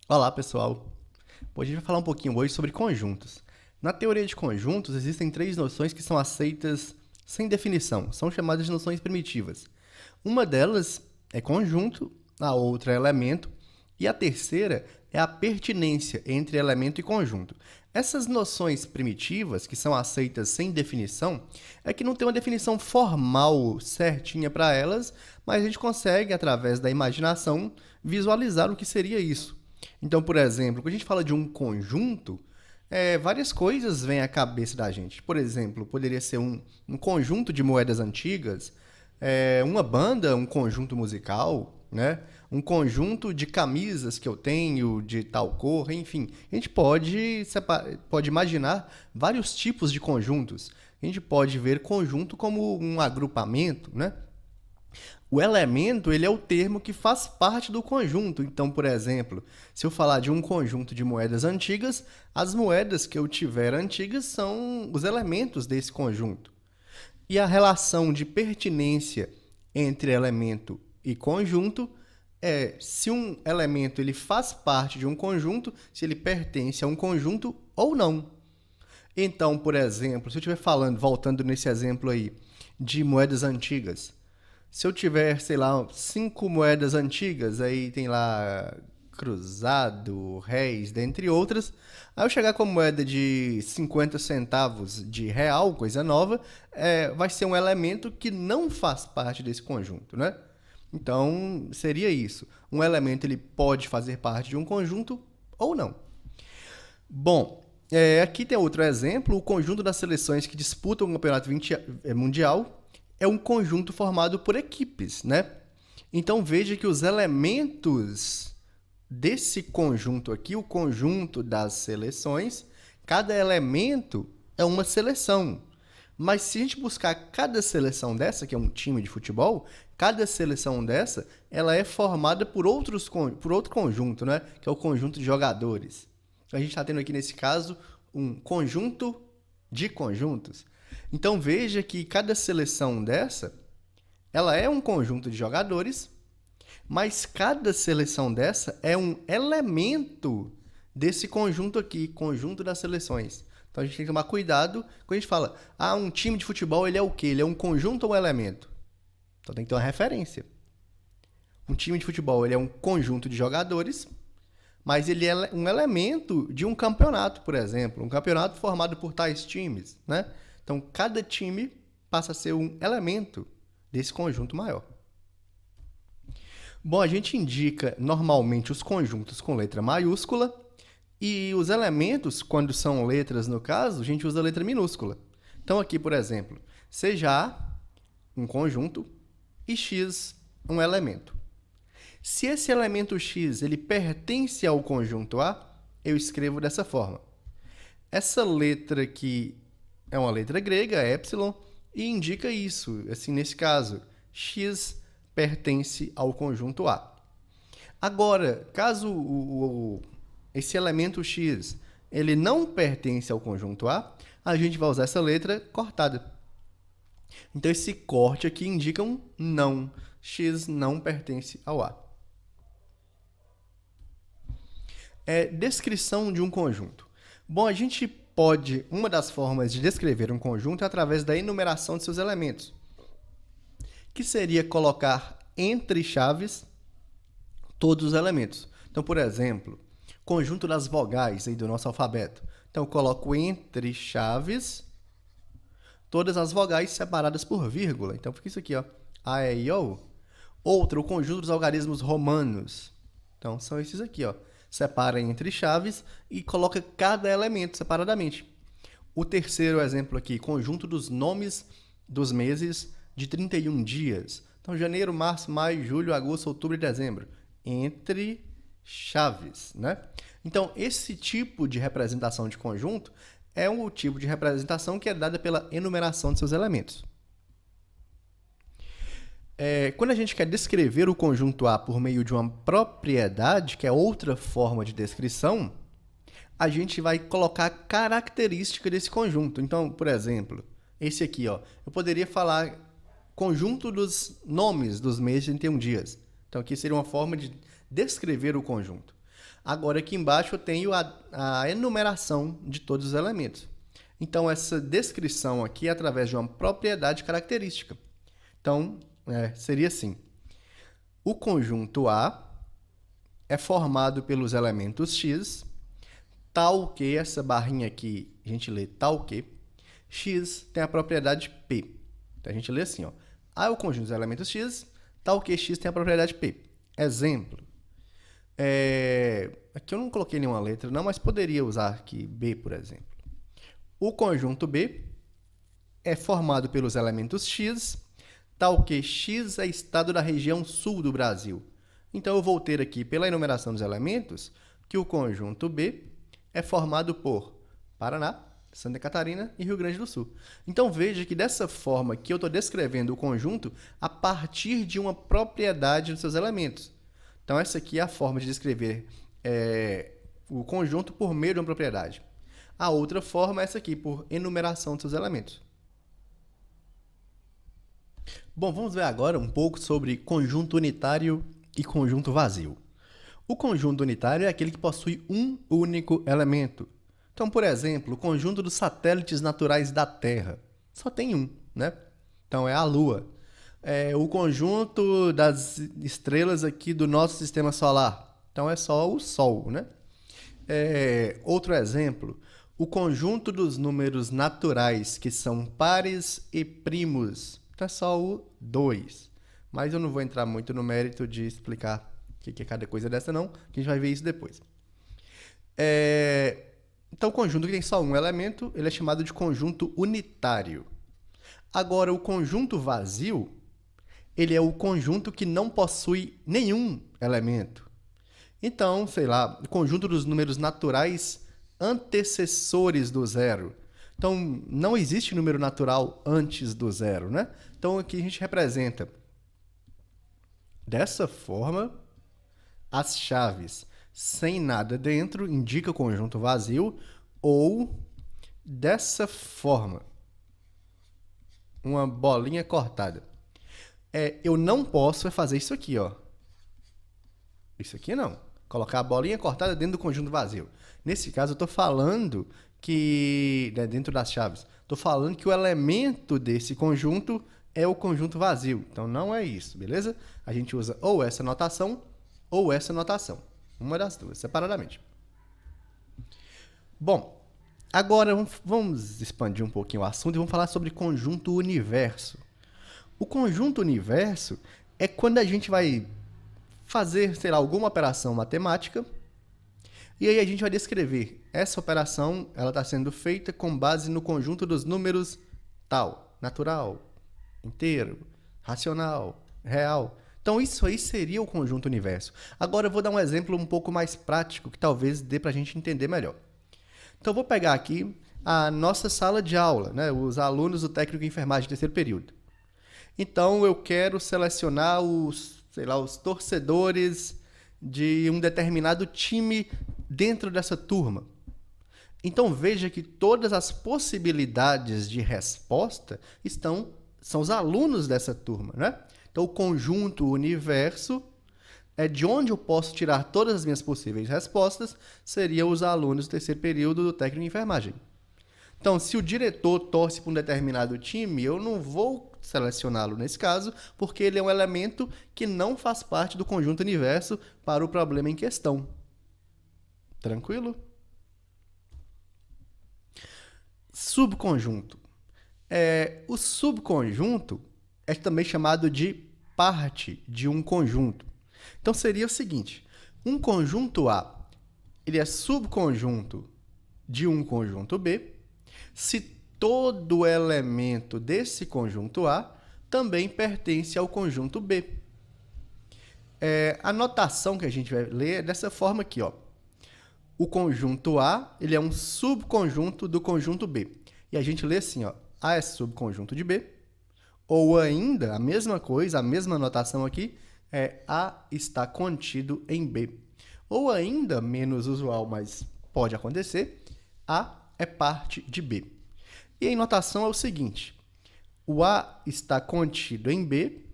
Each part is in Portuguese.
Olá, pessoal. Hoje a gente vai falar um pouquinho hoje sobre conjuntos. Na teoria de conjuntos, existem três noções que são aceitas sem definição, são chamadas de noções primitivas. Uma delas é conjunto, a outra é elemento, e a terceira é a pertinência entre elemento e conjunto. Essas noções primitivas, que são aceitas sem definição, é que não tem uma definição formal certinha para elas, mas a gente consegue, através da imaginação, visualizar o que seria isso. Então, por exemplo, quando a gente fala de um conjunto, várias coisas vêm à cabeça da gente. Por exemplo, poderia ser um conjunto de moedas antigas, uma banda, um conjunto musical, né? Um conjunto de camisas que eu tenho de tal cor, enfim. A gente pode imaginar vários tipos de conjuntos. A gente pode ver conjunto como um agrupamento, né? O elemento, ele é o termo que faz parte do conjunto. Então, por exemplo, se eu falar de um conjunto de moedas antigas, as moedas que eu tiver antigas são os elementos desse conjunto. E a relação de pertinência entre elemento e conjunto é se um elemento ele faz parte de um conjunto, se ele pertence a um conjunto ou não. Então, por exemplo, se eu estiver falando, voltando nesse exemplo aí, de moedas antigas, se eu tiver, sei lá, 5 moedas antigas, aí tem lá cruzado, réis, dentre outras, aí eu chegar com a moeda de 50 centavos de real, coisa nova, vai ser um elemento que não faz parte desse conjunto, né? Então, seria isso. Um elemento ele pode fazer parte de um conjunto ou não. Bom, aqui tem outro exemplo. O conjunto das seleções que disputam o campeonato mundial é um conjunto formado por equipes, né? Então veja que os elementos desse conjunto aqui, o conjunto das seleções, cada elemento é uma seleção. Mas se a gente buscar cada seleção dessa, que é um time de futebol, cada seleção dessa, ela é formada por outro conjunto, né? Que é o conjunto de jogadores. Então a gente está tendo aqui nesse caso um conjunto de conjuntos. Então veja que cada seleção dessa, ela é um conjunto de jogadores, mas cada seleção dessa é um elemento desse conjunto aqui, conjunto das seleções. Então a gente tem que tomar cuidado quando a gente fala, um time de futebol ele é o quê? Ele é um conjunto ou um elemento? Então tem que ter uma referência. Um time de futebol ele é um conjunto de jogadores, mas ele é um elemento de um campeonato, por exemplo, um campeonato formado por tais times, né? Então cada time passa a ser um elemento desse conjunto maior. Bom, a gente indica normalmente os conjuntos com letra maiúscula e os elementos, quando são letras no caso, a gente usa a letra minúscula. Então aqui, por exemplo, seja A um conjunto e X um elemento. Se esse elemento X ele pertence ao conjunto A, eu escrevo dessa forma. Essa letra aqui é uma letra grega, epsilon, e indica isso. Assim, nesse caso, X pertence ao conjunto A. Agora, caso esse elemento X ele não pertence ao conjunto a gente vai usar essa letra cortada. Então, esse corte aqui indica um não. X não pertence ao A. Descrição de um conjunto. Bom, a gente pode, uma das formas de descrever um conjunto é através da enumeração de seus elementos, que seria colocar entre chaves todos os elementos. Então, por exemplo, conjunto das vogais aí do nosso alfabeto. Então, eu coloco entre chaves todas as vogais separadas por vírgula. Então, fica isso aqui, ó. A, E, I, O. Outro, o conjunto dos algarismos romanos. Então, são esses aqui, ó. Separa entre chaves e coloca cada elemento separadamente. O terceiro exemplo aqui, conjunto dos nomes dos meses de 31 dias. Então, janeiro, março, maio, julho, agosto, outubro e dezembro. Entre chaves, né? Então, esse tipo de representação de conjunto é um tipo de representação que é dada pela enumeração de seus elementos. Quando a gente quer descrever o conjunto A por meio de uma propriedade, que é outra forma de descrição, a gente vai colocar característica desse conjunto. Então, por exemplo, esse aqui, ó, eu poderia falar conjunto dos nomes dos meses de 31 dias. Então, aqui seria uma forma de descrever o conjunto. Agora, aqui embaixo, eu tenho a enumeração de todos os elementos. Então, essa descrição aqui é através de uma propriedade característica. Então, seria assim. O conjunto A é formado pelos elementos X, tal que, essa barrinha aqui, a gente lê tal que, X tem a propriedade P. Então, a gente lê assim, ó. A é o conjunto dos elementos X, tal que X tem a propriedade P. Exemplo. Aqui eu não coloquei nenhuma letra, não, mas poderia usar aqui B, por exemplo. O conjunto B é formado pelos elementos X, tal que X é estado da região sul do Brasil. Então, eu vou ter aqui, pela enumeração dos elementos, que o conjunto B é formado por Paraná, Santa Catarina e Rio Grande do Sul. Então, veja que dessa forma que eu estou descrevendo o conjunto a partir de uma propriedade dos seus elementos. Então, essa aqui é a forma de descrever o conjunto por meio de uma propriedade. A outra forma é essa aqui, por enumeração dos seus elementos. Bom, vamos ver agora um pouco sobre conjunto unitário e conjunto vazio. O conjunto unitário é aquele que possui um único elemento. Então, por exemplo, o conjunto dos satélites naturais da Terra só tem um, né? Então, é a Lua. O conjunto das estrelas aqui do nosso sistema solar. Então, é só o Sol, né? Outro exemplo, o conjunto dos números naturais, que são pares e primos. Então, é só o 2. Mas eu não vou entrar muito no mérito de explicar o que é cada coisa dessa, não, que a gente vai ver isso depois. Então, o conjunto que tem só um elemento, ele é chamado de conjunto unitário. Agora, o conjunto vazio, ele é o conjunto que não possui nenhum elemento. Então, sei lá, o conjunto dos números naturais antecessores do zero. Então, não existe número natural antes do zero, né? Então, aqui a gente representa dessa forma as chaves sem nada dentro indica conjunto vazio, ou dessa forma, uma bolinha cortada. Eu não posso fazer isso aqui, ó. Isso aqui não. Colocar a bolinha cortada dentro do conjunto vazio. Nesse caso, eu estou falando que, dentro das chaves, estou falando que o elemento desse conjunto é o conjunto vazio. Então, não é isso, beleza? A gente usa ou essa notação ou essa notação. Uma das duas, separadamente. Bom, agora vamos expandir um pouquinho o assunto e vamos falar sobre conjunto universo. O conjunto universo é quando a gente vai fazer, sei lá, alguma operação matemática e aí a gente vai descrever essa operação, ela está sendo feita com base no conjunto dos números tal, natural, inteiro, racional, real. Então, isso aí seria o conjunto universo. Agora, eu vou dar um exemplo um pouco mais prático, que talvez dê para a gente entender melhor. Então, eu vou pegar aqui a nossa sala de aula, né? Os alunos do técnico de enfermagem de 3º período. Então, eu quero selecionar os torcedores de um determinado time dentro dessa turma. Então, veja que todas as possibilidades de resposta são os alunos dessa turma, né? Então, o conjunto universo é de onde eu posso tirar todas as minhas possíveis respostas, seriam os alunos do 3º período do técnico de enfermagem. Então, se o diretor torce para um determinado time, eu não vou selecioná-lo nesse caso, porque ele é um elemento que não faz parte do conjunto universo para o problema em questão. Tranquilo? Subconjunto. O subconjunto é também chamado de parte de um conjunto. Então, seria o seguinte, um conjunto A, ele é subconjunto de um conjunto B, se todo elemento desse conjunto A também pertence ao conjunto B. A notação que a gente vai ler é dessa forma aqui, ó. O conjunto A, ele é um subconjunto do conjunto B. E a gente lê assim, ó, A é subconjunto de B, ou ainda, a mesma coisa, a mesma notação aqui, A está contido em B. Ou ainda, menos usual, mas pode acontecer, A é parte de B. E a notação é o seguinte, o A está contido em B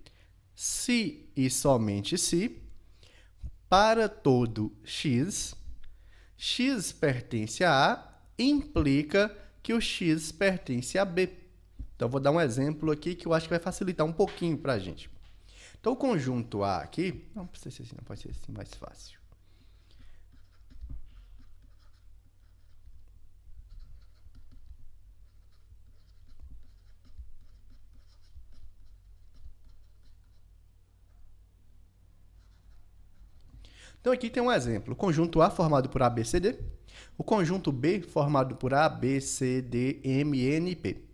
se e somente se para todo x, x pertence a A, implica que o x pertence a B. Então, vou dar um exemplo aqui que eu acho que vai facilitar um pouquinho para a gente. Então, o conjunto A aqui, não precisa ser assim, não pode ser assim, mais fácil. Então, aqui tem um exemplo. O conjunto A formado por A, B, C, D. O conjunto B formado por A, B, C, D, M, N e P.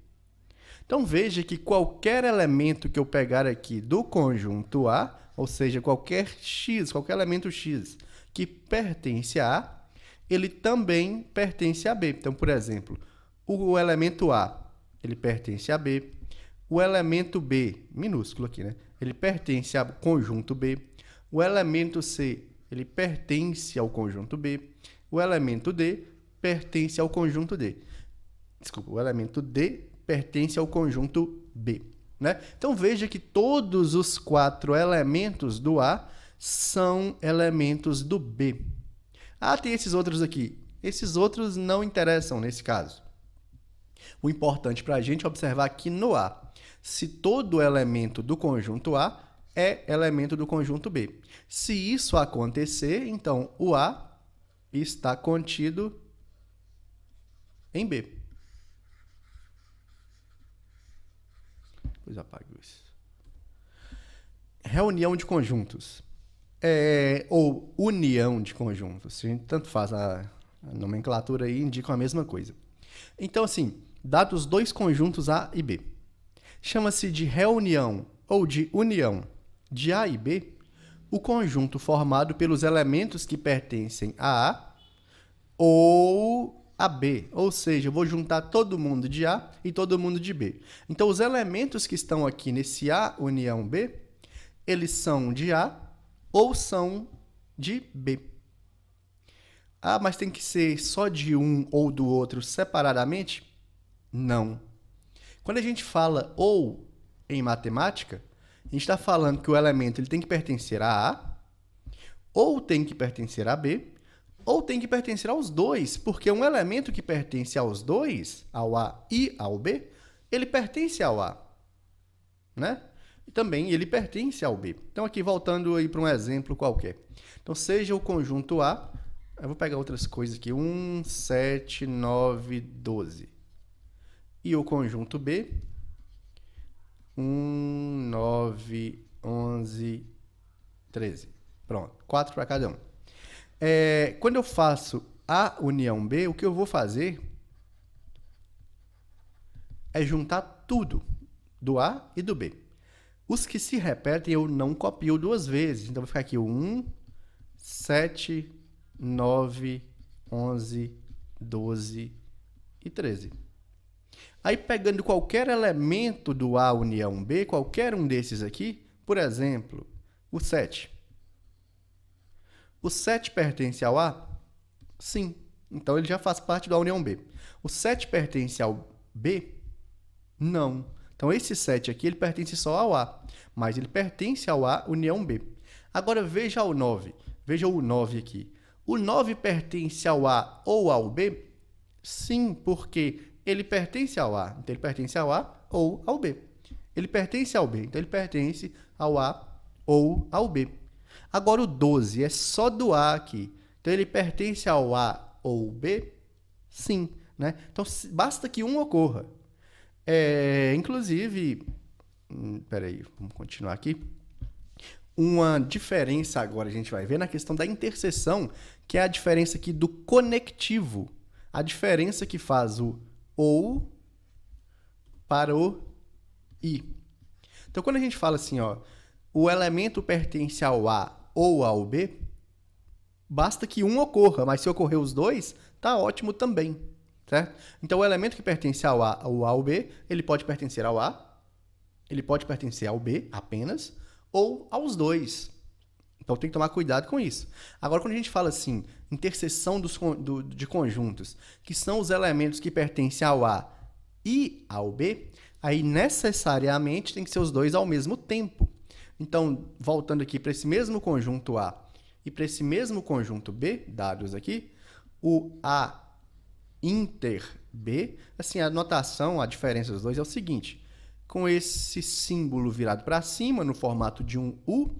Então, veja que qualquer elemento que eu pegar aqui do conjunto A, ou seja, qualquer x, qualquer elemento x que pertence a A, ele também pertence a B. Então, por exemplo, o elemento A, ele pertence a B. O elemento B, minúsculo aqui, né? Ele pertence ao conjunto B. O elemento C, ele pertence ao conjunto B. O elemento D pertence ao conjunto D. Desculpa, o elemento D pertence ao conjunto B, né? Então, veja que todos os 4 elementos do A são elementos do B. Ah, tem esses outros aqui. Esses outros não interessam nesse caso. O importante para a gente é observar aqui no A, se todo elemento do conjunto A é elemento do conjunto B. Se isso acontecer, então o A está contido em B. Depois eu apago isso. Reunião de conjuntos. Ou união de conjuntos. A gente tanto faz a nomenclatura aí, indicam a mesma coisa. Então, assim, dados dois conjuntos A e B, chama-se de reunião ou de união de A e B o conjunto formado pelos elementos que pertencem a A ou a B. Ou seja, eu vou juntar todo mundo de A e todo mundo de B. Então, os elementos que estão aqui nesse A união B, eles são de A ou são de B. Ah, mas tem que ser só de um ou do outro separadamente? Não. Quando a gente fala ou em matemática, a gente está falando que o elemento ele tem que pertencer a A, ou tem que pertencer a B, ou tem que pertencer aos dois, porque um elemento que pertence aos dois, ao A e ao B, ele pertence ao A, né? E também ele pertence ao B. Então, aqui voltando aí para um exemplo qualquer. Então, seja o conjunto A, eu vou pegar outras coisas aqui, 1, 7, 9, 12. E o conjunto B, 1, 9, 11, 13. Pronto, 4 para cada um. Quando eu faço A união B, o que eu vou fazer é juntar tudo do A e do B. Os que se repetem eu não copio duas vezes. Então, vai ficar aqui o 1, 7, 9, 11, 12 e 13. Aí, pegando qualquer elemento do A união B, qualquer um desses aqui, por exemplo, o 7. O 7 pertence ao A? Sim. Então, ele já faz parte da união B. O 7 pertence ao B? Não. Então, esse 7 aqui, ele pertence só ao A, mas ele pertence ao A união B. Agora, veja o 9. Veja o 9 aqui. O 9 pertence ao A ou ao B? Sim, porque ele pertence ao A. Então, ele pertence ao A ou ao B. Ele pertence ao B. Então, ele pertence ao A ou ao B. Agora, o 12 é só do A aqui. Então, ele pertence ao A ou B? Sim, né? Então, basta que um ocorra. Inclusive, peraí, vamos continuar aqui. Uma diferença agora a gente vai ver na questão da interseção, que é a diferença aqui do conectivo. A diferença que faz o ou para o i. Então, quando a gente fala assim, ó, o elemento pertence ao A ou ao B, basta que um ocorra, mas se ocorrer os dois, tá ótimo também, certo? Então, o elemento que pertence ao A ou ao B, ele pode pertencer ao A, ele pode pertencer ao B apenas, ou aos dois. Então, tem que tomar cuidado com isso. Agora, quando a gente fala assim, interseção de conjuntos, que são os elementos que pertencem ao A e ao B, aí necessariamente tem que ser os dois ao mesmo tempo. Então, voltando aqui para esse mesmo conjunto A e para esse mesmo conjunto B, dados aqui, o A inter B, assim, a notação, a diferença dos dois é o seguinte, com esse símbolo virado para cima, no formato de um U,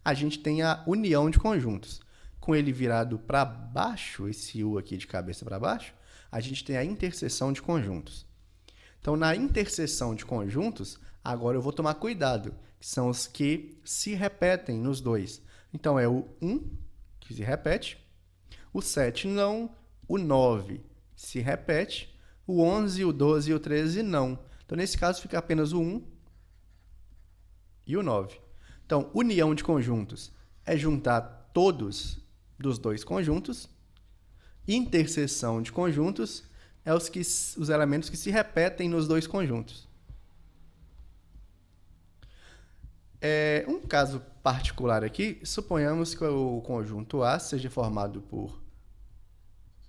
a gente tem a união de conjuntos. Com ele virado para baixo, esse U aqui de cabeça para baixo, a gente tem a interseção de conjuntos. Então, na interseção de conjuntos, agora eu vou tomar cuidado, que são os que se repetem nos dois. Então, é o 1, que se repete, o 7 não, o 9 se repete, o 11, o 12 e o 13 não. Então, nesse caso, fica apenas o 1 e o 9. Então, união de conjuntos é juntar todos dos dois conjuntos. Interseção de conjuntos é os elementos que se repetem nos dois conjuntos. Um caso particular aqui, suponhamos que o conjunto A seja formado por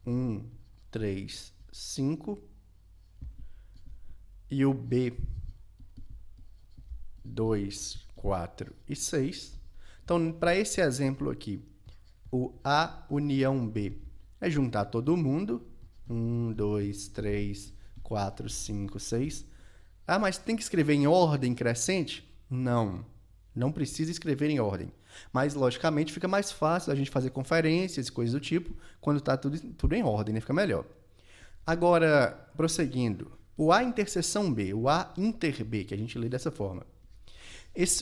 1, 3, 5 e o B 2, 4 e 6. Então, para esse exemplo aqui, o A união B é juntar todo mundo. 1, 2, 3, 4, 5, 6. Ah, mas tem que escrever em ordem crescente? Não, não precisa escrever em ordem. Mas, logicamente, fica mais fácil a gente fazer conferências e coisas do tipo quando está tudo em ordem, né? Fica melhor. Agora, prosseguindo, o A interseção B, o A inter B, que a gente lê dessa forma.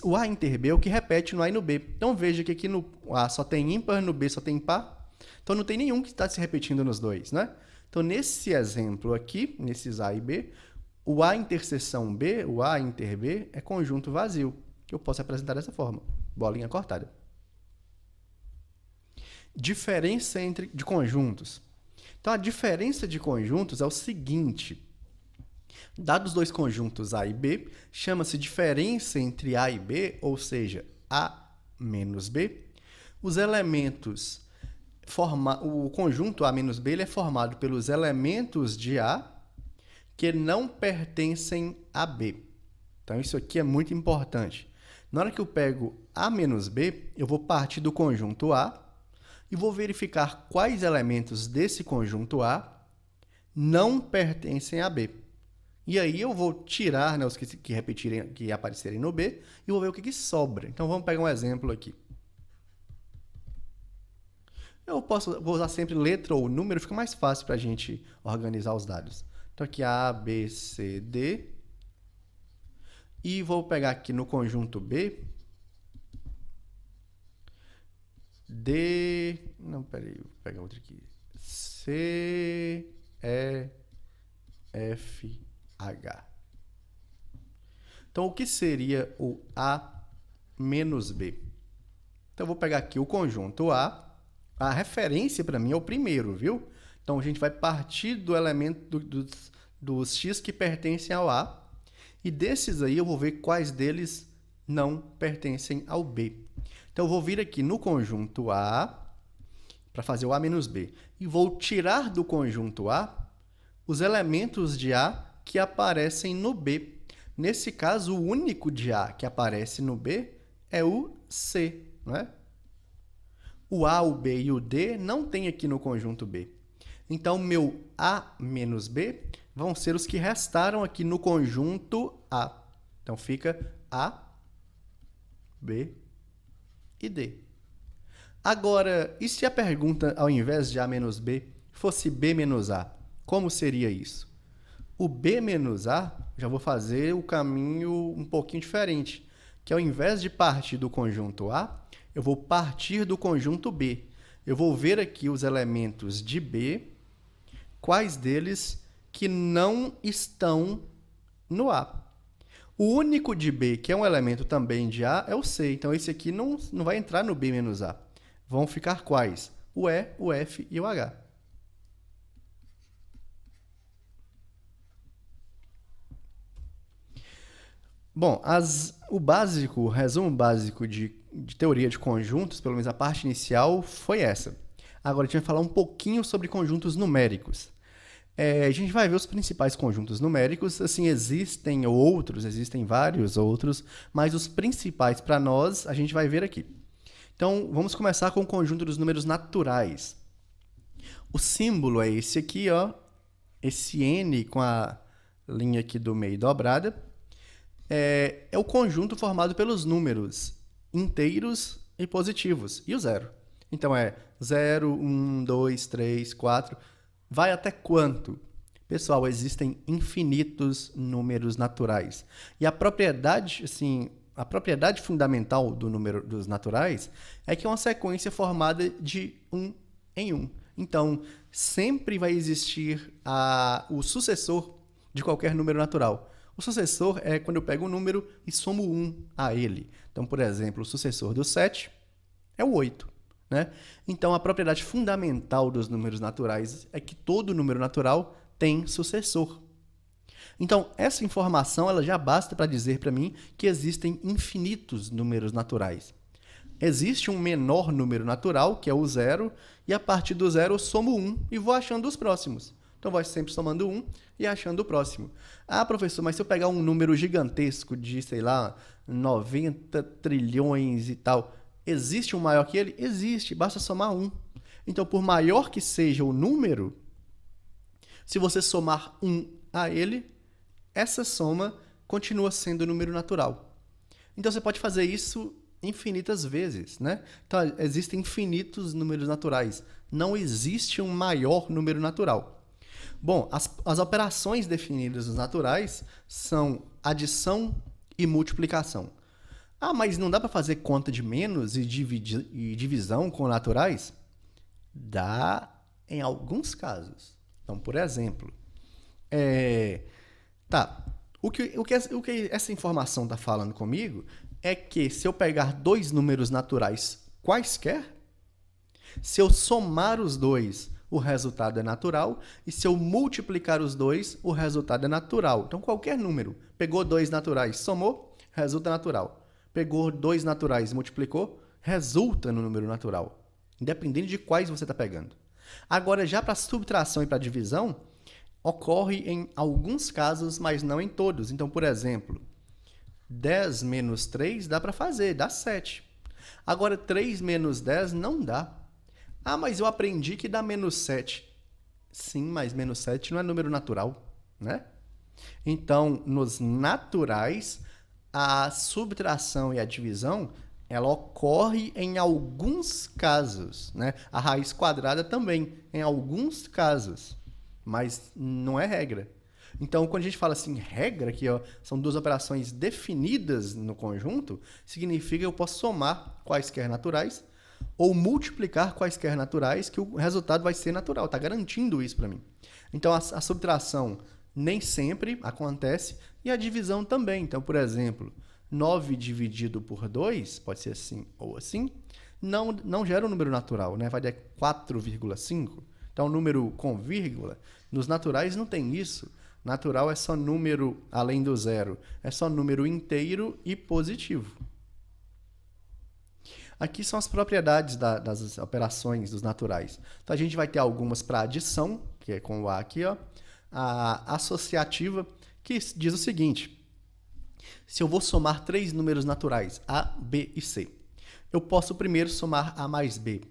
O A inter B é o que repete no A e no B. Então, veja que aqui no A só tem ímpar, no B só tem par. Então, não tem nenhum que está se repetindo nos dois, né? Então, nesse exemplo aqui, nesses A e B, o A interseção B, o A inter B, é conjunto vazio, que eu posso apresentar dessa forma, bolinha cortada. Diferença de conjuntos. Então, a diferença de conjuntos é o seguinte. Dados dois conjuntos A e B, chama-se diferença entre A e B, ou seja, A menos B. Os elementos, o conjunto A menos B ele é formado pelos elementos de A que não pertencem a B. Então, isso aqui é muito importante. Na hora que eu pego A menos B, eu vou partir do conjunto A e vou verificar quais elementos desse conjunto A não pertencem a B. E aí eu vou tirar, né, os que aparecerem no B e vou ver o que sobra. Então, vamos pegar um exemplo aqui. Vou usar sempre letra ou número, fica mais fácil para a gente organizar os dados. Então, aqui A, B, C, D. E vou pegar aqui no conjunto B, D... Não, peraí, vou pegar outro aqui. C, E, F, H. Então, o que seria o A menos B? Então, eu vou pegar aqui o conjunto A. A referência para mim é o primeiro, viu? Então, a gente vai partir do elemento dos X que pertencem ao A. E desses aí, eu vou ver quais deles não pertencem ao B. Então, eu vou vir aqui no conjunto A, para fazer o A menos B. E vou tirar do conjunto A os elementos de A que aparecem no B. Nesse caso, o único de A que aparece no B é o C, não é? O A, o B e o D não tem aqui no conjunto B. Então, meu A menos B vão ser os que restaram aqui no conjunto A. Então, fica A, B e D. Agora, e se a pergunta, ao invés de A menos B, fosse B menos A? Como seria isso? O B menos A, já vou fazer o caminho um pouquinho diferente, que ao invés de partir do conjunto A, eu vou partir do conjunto B. Eu vou ver aqui os elementos de B, quais deles que não estão no A. O único de B, que é um elemento também de A, é o C. Então, esse aqui não vai entrar no B menos A. Vão ficar quais? O E, o F e o H. Bom, o resumo básico de teoria de conjuntos, pelo menos a parte inicial, foi essa. Agora, a gente vai falar um pouquinho sobre conjuntos numéricos. A gente vai ver os principais conjuntos numéricos. Assim, existem vários outros, mas os principais para nós, a gente vai ver aqui. Então, vamos começar com o conjunto dos números naturais. O símbolo é esse aqui, ó, esse N com a linha aqui do meio dobrada. É o conjunto formado pelos números inteiros e positivos, e o zero. Então, é 0, 1, 2, 3, 4. Vai até quanto? Pessoal, existem infinitos números naturais. E a propriedade, assim, a propriedade fundamental do número dos naturais é que é uma sequência formada de 1 em 1. Então, sempre vai existir o sucessor de qualquer número natural. O sucessor é quando eu pego um número e somo 1 a ele. Então, por exemplo, o sucessor do 7 é o 8. Né? Então, a propriedade fundamental dos números naturais é que todo número natural tem sucessor. Então, essa informação ela já basta para dizer para mim que existem infinitos números naturais. Existe um menor número natural, que é o zero, e a partir do zero eu somo 1 e vou achando os próximos. Então, vou sempre somando 1 e achando o próximo. Ah, professor, mas se eu pegar um número gigantesco de, sei lá, 90 trilhões e tal, existe um maior que ele? Existe, basta somar 1. Então, por maior que seja o número, se você somar 1 a ele, essa soma continua sendo número natural. Então, você pode fazer isso infinitas vezes, né? Então, existem infinitos números naturais. Não existe um maior número natural. Bom, as operações definidas nos naturais são adição e multiplicação. Ah, mas não dá para fazer conta de menos e divisão com naturais? Dá em alguns casos. Então, por exemplo, o que essa informação está falando comigo é que se eu pegar dois números naturais quaisquer, se eu somar os dois, o resultado é natural, e se eu multiplicar os dois, o resultado é natural. Então, qualquer número, pegou dois naturais, somou, resulta natural. Pegou dois naturais, multiplicou, resulta no número natural, independente de quais você está pegando. Agora, já para subtração e para divisão, ocorre em alguns casos, mas não em todos. Então, por exemplo, 10 menos 3 dá para fazer, dá 7. Agora, 3 menos 10 não dá. Ah, mas eu aprendi que dá menos 7. Sim, mas menos 7 não é número natural, né? Então, nos naturais, a subtração e a divisão, ela ocorre em alguns casos, né? A raiz quadrada também, em alguns casos, mas não é regra. Então, quando a gente fala assim, regra, que ó, são duas operações definidas no conjunto, significa que eu posso somar quaisquer naturais ou multiplicar quaisquer naturais, que o resultado vai ser natural, está garantindo isso para mim. Então, a subtração nem sempre acontece e a divisão também. Então, por exemplo, 9 dividido por 2, pode ser assim ou assim, não gera um número natural, né? Vai dar 4,5. Então, número com vírgula, nos naturais não tem isso. Natural é só número além do zero, é só número inteiro e positivo. Aqui são as propriedades das operações dos naturais. Então, a gente vai ter algumas para adição, que é com o A aqui, ó. A associativa, que diz o seguinte: se eu vou somar três números naturais, A, B e C, eu posso primeiro somar A mais B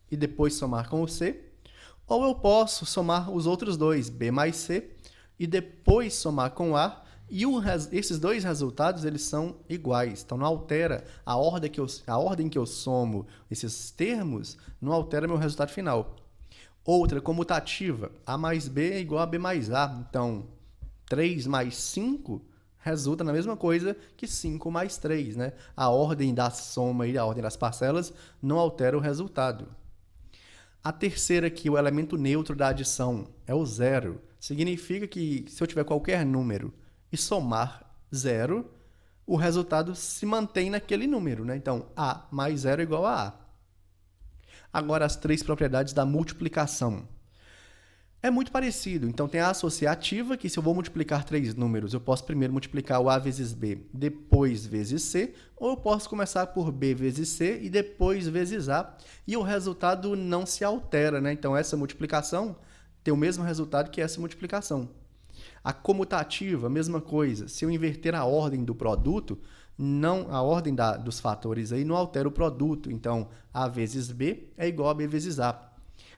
e depois somar com o C, ou eu posso somar os outros dois, B mais C, e depois somar com A, e esses dois resultados eles são iguais. Então, não altera a ordem que eu somo esses termos, não altera meu resultado final. Outra, comutativa, A mais B é igual a B mais A. Então, 3 mais 5 resulta na mesma coisa que 5 mais 3. Né? A ordem da soma e a ordem das parcelas não altera o resultado. A terceira aqui, o elemento neutro da adição, é o zero. Significa que se eu tiver qualquer número e somar zero, o resultado se mantém naquele número. Né? Então, A mais zero é igual a A. Agora, as três propriedades da multiplicação. É muito parecido. Então, tem a associativa, que se eu vou multiplicar três números, eu posso primeiro multiplicar o A vezes B, depois vezes C, ou eu posso começar por B vezes C e depois vezes A, e o resultado não se altera. Né? Então, essa multiplicação tem o mesmo resultado que essa multiplicação. A comutativa, mesma coisa. Se eu inverter a ordem do produto, não, a ordem dos fatores aí não altera o produto. Então, A vezes B é igual a B vezes A.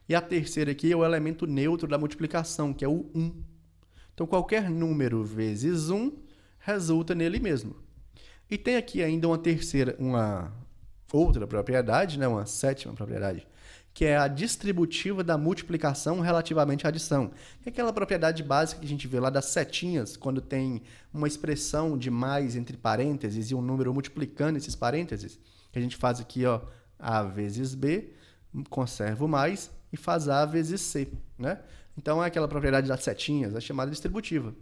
E a terceira aqui é o elemento neutro da multiplicação, que é o 1. Então, qualquer número vezes 1 resulta nele mesmo. E tem aqui ainda uma outra propriedade, né? Uma sétima propriedade, que é a distributiva da multiplicação relativamente à adição. É aquela propriedade básica que a gente vê lá das setinhas, quando tem uma expressão de mais entre parênteses e um número multiplicando esses parênteses, que a gente faz aqui, ó, A vezes B, conserva o mais e faz A vezes C, né? Então, é aquela propriedade das setinhas, é chamada distributiva.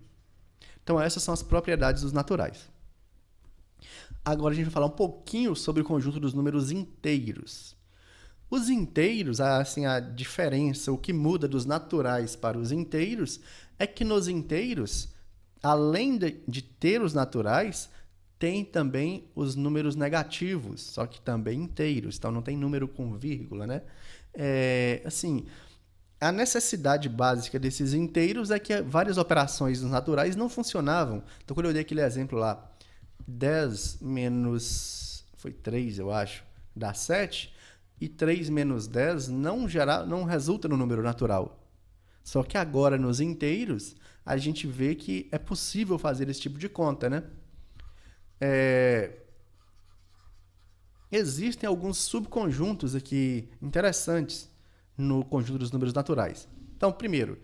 Então, essas são as propriedades dos naturais. Agora, a gente vai falar um pouquinho sobre o conjunto dos números inteiros. Os inteiros, assim, a diferença, o que muda dos naturais para os inteiros, é que nos inteiros, além de ter os naturais, tem também os números negativos, só que também inteiros, então não tem número com vírgula, né? Assim, a necessidade básica desses inteiros é que várias operações nos naturais não funcionavam. Então, quando eu dei aquele exemplo lá, 10 menos... foi 3, eu acho, dá 7, e 3 menos 10 não resulta no número natural. Só que agora, nos inteiros, a gente vê que é possível fazer esse tipo de conta, né? Existem alguns subconjuntos aqui interessantes no conjunto dos números naturais. Então, primeiro,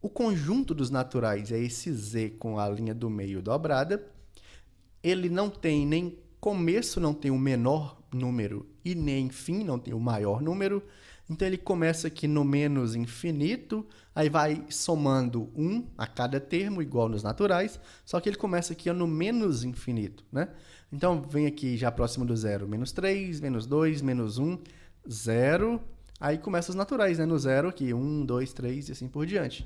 o conjunto dos naturais é esse Z com a linha do meio dobrada. Ele não tem nem começo, não tem o menor número, e nem fim, não tem o maior número. Então, ele começa aqui no menos infinito, aí vai somando 1 a cada termo, igual nos naturais, só que ele começa aqui no menos infinito, né? Então, vem aqui já próximo do zero, menos 3, menos 2, menos 1, 0. Aí começa os naturais, né? No zero aqui, 1, 2, 3 e assim por diante.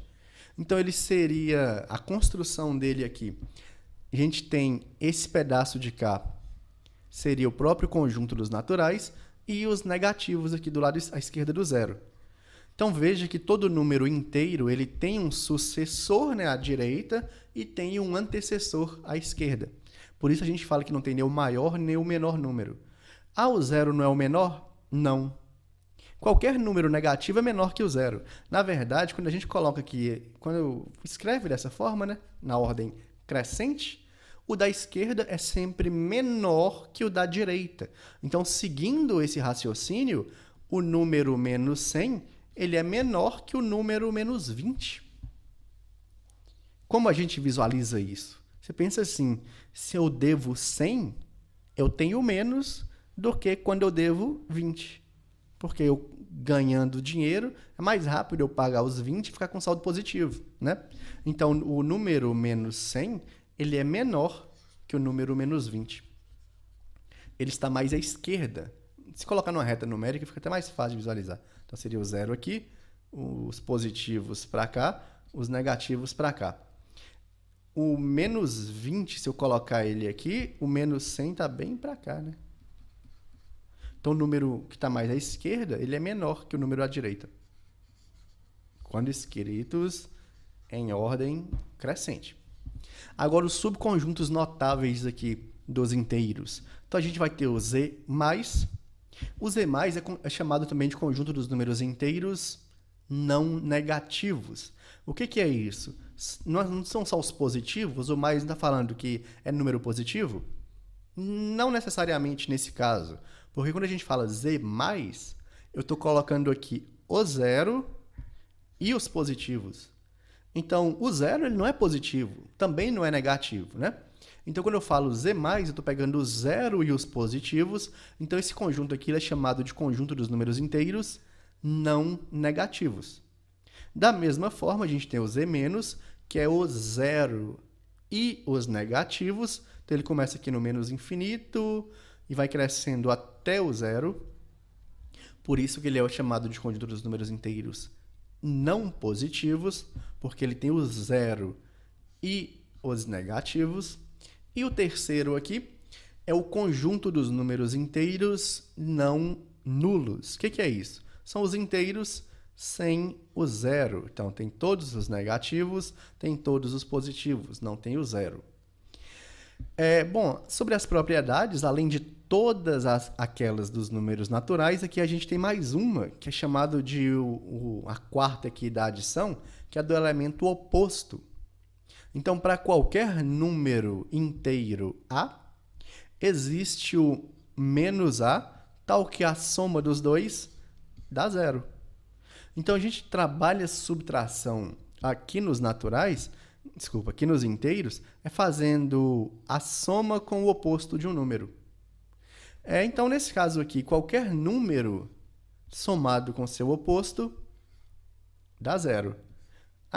Então, ele seria, a construção dele aqui, a gente tem esse pedaço de cá, seria o próprio conjunto dos naturais, e os negativos aqui do lado à esquerda do zero. Então, veja que todo número inteiro ele tem um sucessor, né, à direita e tem um antecessor à esquerda. Por isso a gente fala que não tem nem o maior nem o menor número. Ah, o zero não é o menor? Não. Qualquer número negativo é menor que o zero. Na verdade, quando a gente coloca aqui, quando escreve dessa forma, né, na ordem crescente, o da esquerda é sempre menor que o da direita. Então, seguindo esse raciocínio, o número menos 100 ele é menor que o número menos 20. Como a gente visualiza isso? Você pensa assim, se eu devo 100, eu tenho menos do que quando eu devo 20. Porque eu ganhando dinheiro, é mais rápido eu pagar os 20 e ficar com saldo positivo, né? Então, o número menos 100, ele é menor que o número menos 20. Ele está mais à esquerda. Se colocar numa reta numérica, fica até mais fácil de visualizar. Então, seria o zero aqui, os positivos para cá, os negativos para cá. O menos 20, se eu colocar ele aqui, o menos 100 está bem para cá, né? Então, o número que está mais à esquerda, ele é menor que o número à direita. Quando escritos em ordem crescente. Agora, os subconjuntos notáveis aqui dos inteiros. Então, a gente vai ter o Z+. O Z+, é chamado também de conjunto dos números inteiros não negativos. O que é isso? Não são só os positivos, o mais está falando que é número positivo? Não necessariamente nesse caso, porque quando a gente fala Z+, eu estou colocando aqui o zero e os positivos. Então, o zero ele não é positivo, também não é negativo, né? Então, quando eu falo Z+, eu estou pegando o zero e os positivos. Então, esse conjunto aqui é chamado de conjunto dos números inteiros não negativos. Da mesma forma, a gente tem o Z-, que é o zero e os negativos. Então, ele começa aqui no menos infinito e vai crescendo até o zero. Por isso que ele é chamado de conjunto dos números inteiros não positivos, porque ele tem o zero e os negativos. E o terceiro aqui é o conjunto dos números inteiros não nulos. O que é isso? São os inteiros sem o zero. Então, tem todos os negativos, tem todos os positivos, não tem o zero. Bom, sobre as propriedades, além de todas aquelas dos números naturais, aqui a gente tem mais uma, que é chamada de a quarta aqui da adição, que é do elemento oposto. Então, para qualquer número inteiro A, existe o menos A, tal que a soma dos dois dá zero. Então, a gente trabalha subtração aqui nos naturais, aqui nos inteiros, fazendo a soma com o oposto de um número. Então, nesse caso aqui, qualquer número somado com seu oposto dá zero.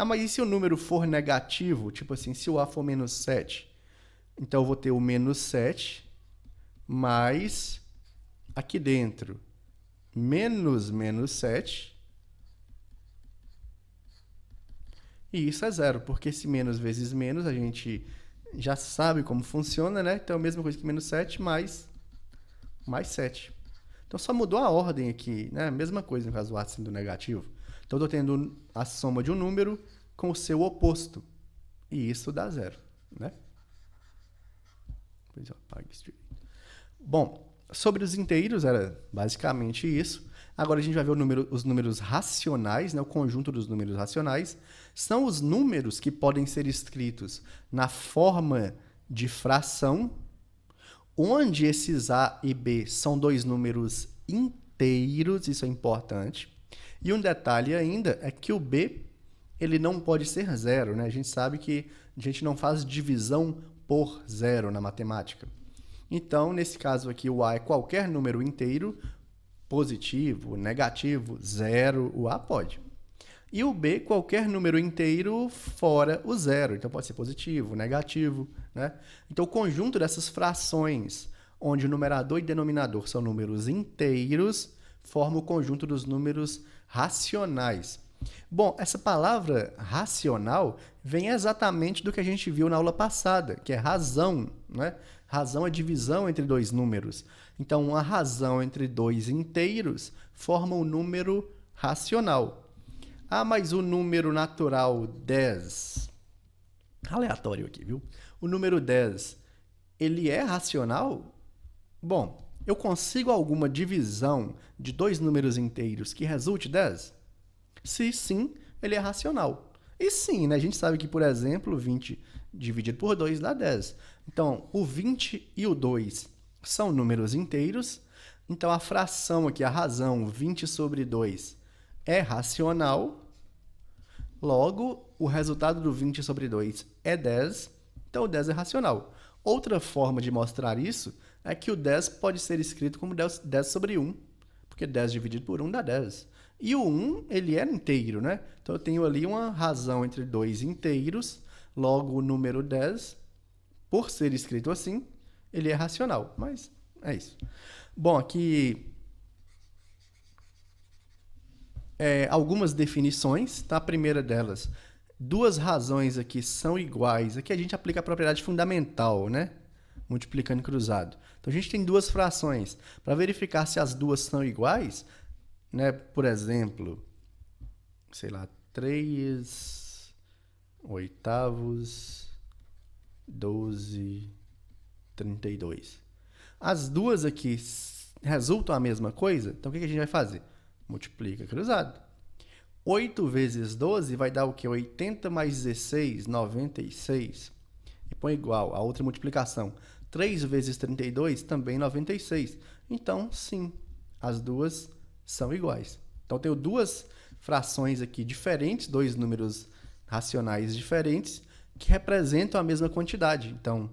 Mas e se o número for negativo? Tipo assim, se o A for menos 7, então eu vou ter o menos 7 mais aqui dentro menos 7. E isso é zero, porque esse menos vezes menos a gente já sabe como funciona, né? Então é a mesma coisa que menos 7 mais 7. Então só mudou a ordem aqui, né? Mesma coisa no caso do A sendo negativo. Então eu estou tendo a soma de um número com o seu oposto. E isso dá zero, né? Depois eu apago isso direito. Bom, sobre os inteiros era basicamente isso. Agora a gente vai ver os números racionais, né? O conjunto dos números racionais. São os números que podem ser escritos na forma de fração, onde esses A e B são dois números inteiros, isso é importante. E um detalhe ainda é que o B ele não pode ser zero, né? A gente sabe que a gente não faz divisão por zero na matemática. Então, nesse caso aqui, o A é qualquer número inteiro, positivo, negativo, zero, o A pode. E o B, qualquer número inteiro fora o zero. Então, pode ser positivo, negativo, né? Então, o conjunto dessas frações, onde o numerador e denominador são números inteiros, forma o conjunto dos números racionais. Bom, essa palavra racional vem exatamente do que a gente viu na aula passada, que é razão, né? Razão é divisão entre dois números. Então, uma razão entre dois inteiros forma um número racional. Mas o número natural 10, aleatório aqui, viu? O número 10, ele é racional? Bom, eu consigo alguma divisão de dois números inteiros que resulte 10? Se sim, ele é racional. E sim, né? A gente sabe que, por exemplo, 20 dividido por 2 dá 10. Então, o 20 e o 2 são números inteiros. Então, a fração aqui, a razão, 20 sobre 2, é racional. Logo, o resultado do 20 sobre 2 é 10. Então, o 10 é racional. Outra forma de mostrar isso é que o 10 pode ser escrito como 10 sobre 1, porque 10 dividido por 1 dá 10. E o 1, ele é inteiro, né? Então, eu tenho ali uma razão entre dois inteiros, logo o número 10, por ser escrito assim, ele é racional. Mas é isso. Bom, aqui algumas definições, tá? A primeira delas, duas razões aqui são iguais. Aqui a gente aplica a propriedade fundamental, né? Multiplicando e cruzado. Então, a gente tem duas frações. Para verificar se as duas são iguais, né? Por exemplo, sei lá, 3 oitavos, 12, 32. As duas aqui resultam a mesma coisa, então o que a gente vai fazer? Multiplica cruzado. 8 vezes 12 vai dar o quê? 80 mais 16, 96. E põe igual a outra multiplicação. 3 vezes 32, também 96. Então, sim, as duas são iguais. Então, eu tenho duas frações aqui diferentes, dois números racionais diferentes, que representam a mesma quantidade. Então,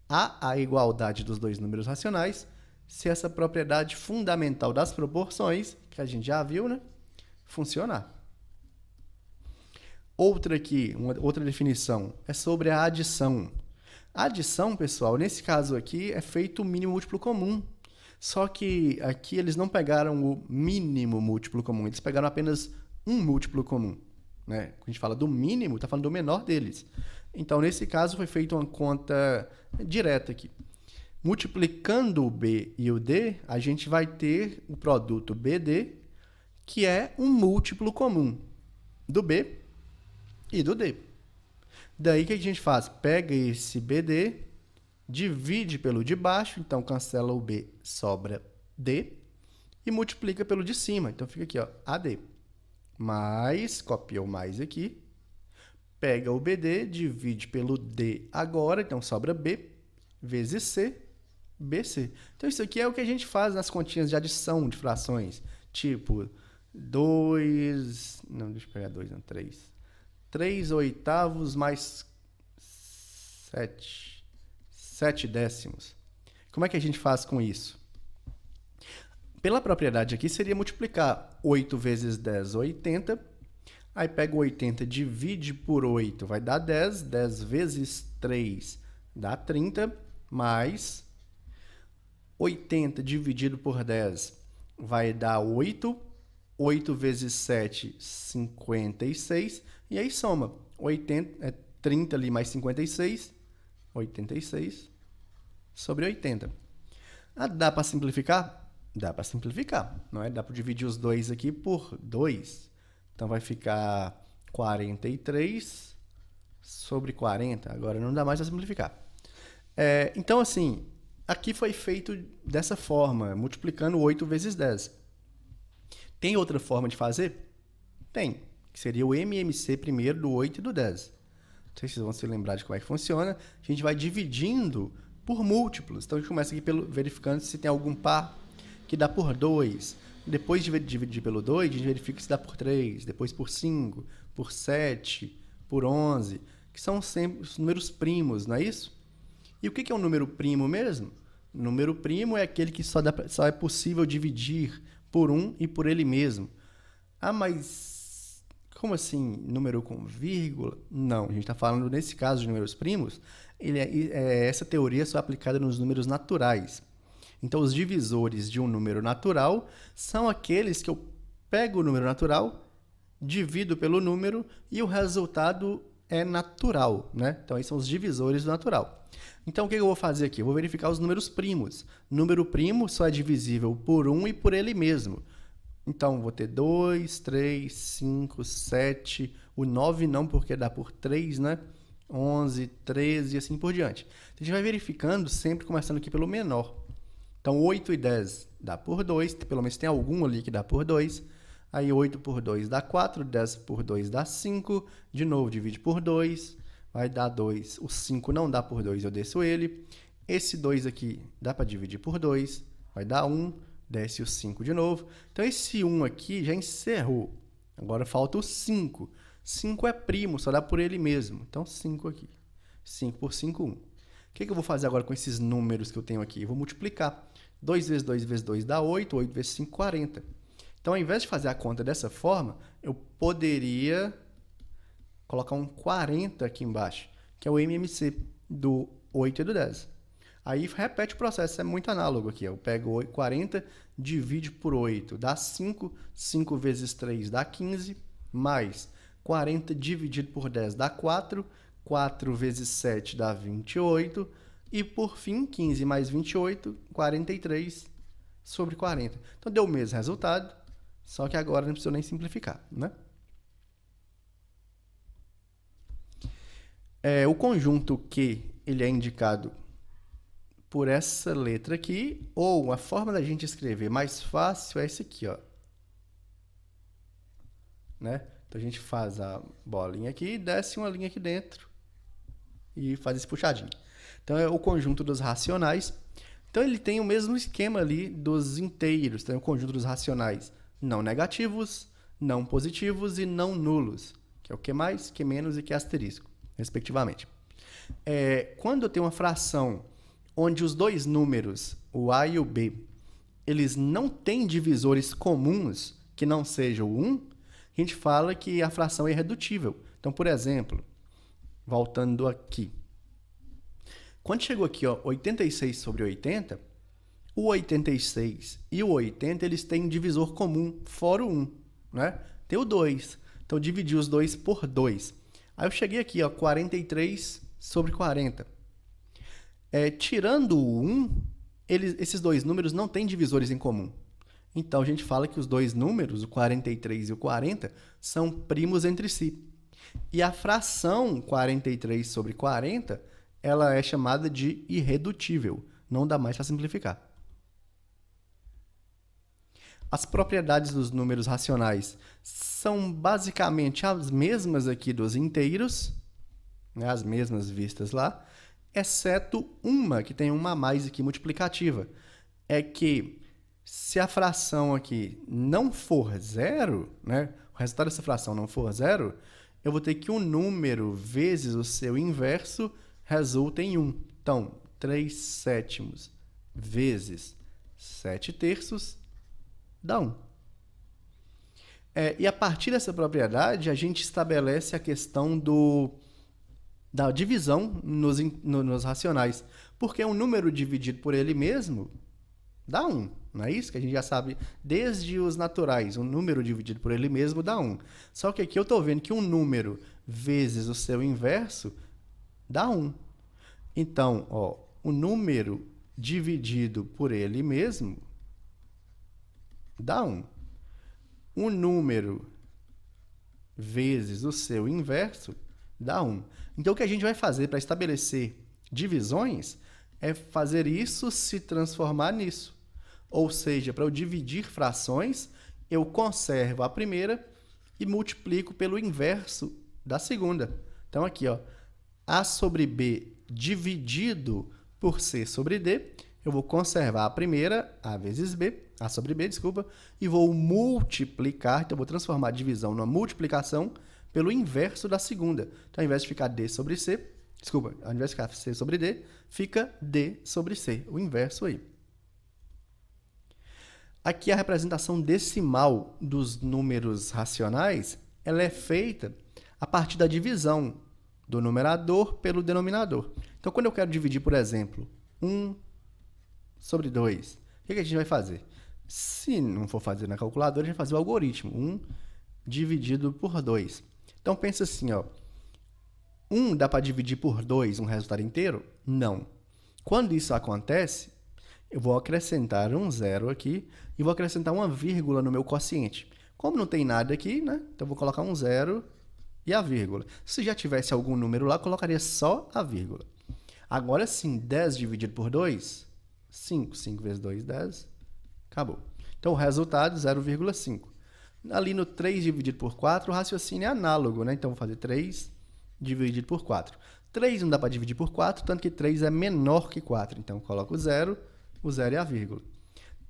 há a igualdade dos dois números racionais se essa propriedade fundamental das proporções, que a gente já viu, né, funcionar. Outra definição é sobre a adição. A adição, pessoal, nesse caso aqui, é feito o mínimo múltiplo comum. Só que aqui eles não pegaram o mínimo múltiplo comum, eles pegaram apenas um múltiplo comum. Né? Quando a gente fala do mínimo, está falando do menor deles. Então, nesse caso, foi feita uma conta direta aqui. Multiplicando o B e o D, a gente vai ter o produto BD, que é um múltiplo comum do B e do D. Daí, o que a gente faz? Pega esse BD divide pelo de baixo, então cancela o B, sobra D, e multiplica pelo de cima, então fica aqui, ó, AD. Mais, copia o mais aqui, pega o BD, divide pelo D agora, então sobra B, vezes C, BC. Então, isso aqui é o que a gente faz nas continhas de adição de frações, tipo 2, não, deixa eu pegar 2, não, 3. 3 oitavos mais 7 décimos. Como é que a gente faz com isso? Pela propriedade aqui, seria multiplicar 8 vezes 10, 80. Aí pega o 80, divide por 8, vai dar 10. 10 vezes 3 dá 30, mais 80 dividido por 10 vai dar 8. 8 vezes 7, 56. E aí soma. 80, 30 ali mais 56, 86 sobre 80. Ah, dá para simplificar? Dá para simplificar, não é? Dá para dividir os dois aqui por 2. Então, vai ficar 43 sobre 40. Agora, não dá mais para simplificar. Então, assim, aqui foi feito dessa forma, multiplicando 8 vezes 10. Tem outra forma de fazer? Tem, que seria o MMC primeiro do 8 e do 10. Não sei se vocês vão se lembrar de como é que funciona. A gente vai dividindo por múltiplos. Então, a gente começa aqui verificando se tem algum par que dá por 2. Depois de dividir pelo 2, a gente verifica se dá por 3, depois por 5, por 7, por 11, que são sempre os números primos, não é isso? E o que é um número primo mesmo? Número primo é aquele que só é possível dividir por 1 e por ele mesmo. Ah, mas como assim número com vírgula? Não, a gente está falando, nesse caso de números primos, essa teoria só é aplicada nos números naturais. Então, os divisores de um número natural são aqueles que eu pego o número natural, divido pelo número e o resultado é natural, né? Então, aí são os divisores do natural. Então, o que eu vou fazer aqui? Eu vou verificar os números primos. Número primo só é divisível por 1 e por ele mesmo. Então, vou ter 2, 3, 5, 7, o 9 não, porque dá por 3, né? 11, 13 e assim por diante. Então, a gente vai verificando sempre começando aqui pelo menor. Então, 8 e 10 dá por 2, pelo menos tem algum ali que dá por 2. Aí, 8 por 2 dá 4, 10 por 2 dá 5. De novo, divide por 2, vai dar 2. O 5 não dá por 2, eu desço ele. Esse 2 aqui dá para dividir por 2, vai dar 1, desce o 5 de novo. Então, esse 1 aqui já encerrou. Agora, falta o 5. 5 é primo, só dá por ele mesmo. Então, 5 aqui. 5 por 5, 1. O que eu vou fazer agora com esses números que eu tenho aqui? Eu vou multiplicar. 2 vezes 2 vezes 2 dá 8, 8 vezes 5, 40. Então, ao invés de fazer a conta dessa forma, eu poderia colocar um 40 aqui embaixo, que é o MMC do 8 e do 10. Aí, repete o processo, é muito análogo aqui. Eu pego 40, divide por 8, dá 5. 5 vezes 3 dá 15, mais 40 dividido por 10 dá 4. 4 vezes 7 dá 28. E, por fim, 15 mais 28, 43 sobre 40. Então, deu o mesmo resultado, só que agora não precisa nem simplificar, né? O conjunto Q, ele é indicado por essa letra aqui, ou a forma da gente escrever mais fácil é esse aqui, ó. Né? Então, a gente faz a bolinha aqui, desce uma linha aqui dentro e faz esse puxadinho. Então, é o conjunto dos racionais. Então, ele tem o mesmo esquema ali dos inteiros. Então, é o conjunto dos racionais não negativos, não positivos e não nulos, que é o Q+, Q- e Q asterisco, respectivamente. Quando eu tenho uma fração onde os dois números, o A e o B, eles não têm divisores comuns que não sejam o 1, a gente fala que a fração é irredutível. Então, por exemplo, voltando aqui, quando chegou aqui, ó, 86 sobre 80, o 86 e o 80, eles têm um divisor comum, fora o 1, né? Tem o 2. Então, eu dividi os dois por 2. Aí, eu cheguei aqui, ó, 43 sobre 40. Tirando o 1, esses dois números não têm divisores em comum. Então, a gente fala que os dois números, o 43 e o 40, são primos entre si. E a fração 43 sobre 40 ela é chamada de irredutível. Não dá mais para simplificar. As propriedades dos números racionais são basicamente as mesmas aqui dos inteiros, né, as mesmas vistas lá, exceto uma, que tem uma a mais aqui, multiplicativa. É que se a fração aqui não for zero, né, o resultado dessa fração não for zero, eu vou ter que um número vezes o seu inverso resulta em 1. Então, 3/7 vezes 7/3 dá 1. E a partir dessa propriedade, a gente estabelece a questão da divisão nos racionais. Porque um número dividido por ele mesmo dá 1. Não é isso? Que a gente já sabe desde os naturais. Um número dividido por ele mesmo dá 1. Só que aqui eu estou vendo que um número vezes o seu inverso dá 1. Então, ó, o número dividido por ele mesmo dá 1. Um número vezes o seu inverso dá 1. Então, o que a gente vai fazer para estabelecer divisões é fazer isso se transformar nisso. Ou seja, para eu dividir frações, eu conservo a primeira e multiplico pelo inverso da segunda. Então, aqui, ó, A sobre B dividido por C sobre D, eu vou conservar a primeira, A vezes B, A sobre B, desculpa, e vou multiplicar, então eu vou transformar a divisão numa multiplicação pelo inverso da segunda. Então, ao invés de ficar D sobre C, desculpa, ao invés de ficar C sobre D, fica D sobre C, o inverso aí. Aqui a representação decimal dos números racionais, ela é feita a partir da divisão do numerador pelo denominador. Então, quando eu quero dividir, por exemplo, 1 sobre 2, o que a gente vai fazer? Se não for fazer na calculadora, a gente vai fazer o algoritmo, 1 dividido por 2. Então, pensa assim, ó, 1 dá para dividir por 2 um resultado inteiro? Não. Quando isso acontece, eu vou acrescentar um zero aqui e vou acrescentar uma vírgula no meu quociente. Como não tem nada aqui, né? Então, eu vou colocar um zero e a vírgula. Se já tivesse algum número lá, eu colocaria só a vírgula. Agora sim, 10 dividido por 2, 5. 5 vezes 2, 10. Acabou. Então, o resultado, 0,5. Ali no 3 dividido por 4, o raciocínio é análogo, né? Então, vou fazer 3 dividido por 4. 3 não dá para dividir por 4, tanto que 3 é menor que 4. Então, coloco o zero e a vírgula.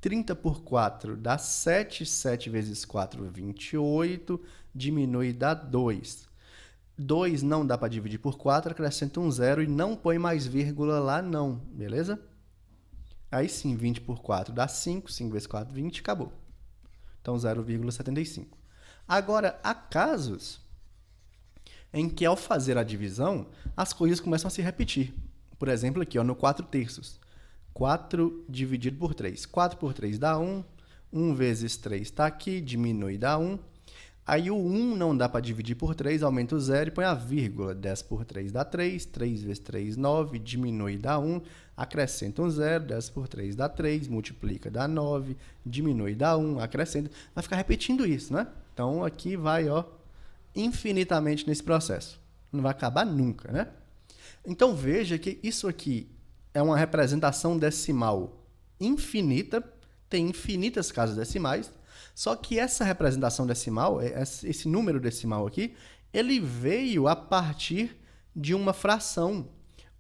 30 por 4 dá 7. 7 vezes 4, 28. Diminui, dá 2. 2 não dá para dividir por 4, acrescenta um zero e não põe mais vírgula lá não, beleza? Aí sim, 20 por 4 dá 5. 5 vezes 4, 20, acabou. Então, 0,75. Agora, há casos em que, ao fazer a divisão, as coisas começam a se repetir. Por exemplo, aqui, ó, no 4/3. 4 dividido por 3. 4 por 3 dá 1. 1 vezes 3 está aqui, diminui, dá 1. Aí o 1 não dá para dividir por 3, aumenta o 0 e põe a vírgula. 10 por 3 dá 3. 3 vezes 3, 9. Diminui, dá 1. Acrescenta um 0. 10 por 3 dá 3. Multiplica, dá 9. Diminui, dá 1. Acrescenta. Vai ficar repetindo isso, né? Então, aqui vai, ó, infinitamente nesse processo. Não vai acabar nunca, né? Então, veja que isso aqui é uma representação decimal infinita, tem infinitas casas decimais, só que essa representação decimal, esse número decimal aqui, ele veio a partir de uma fração,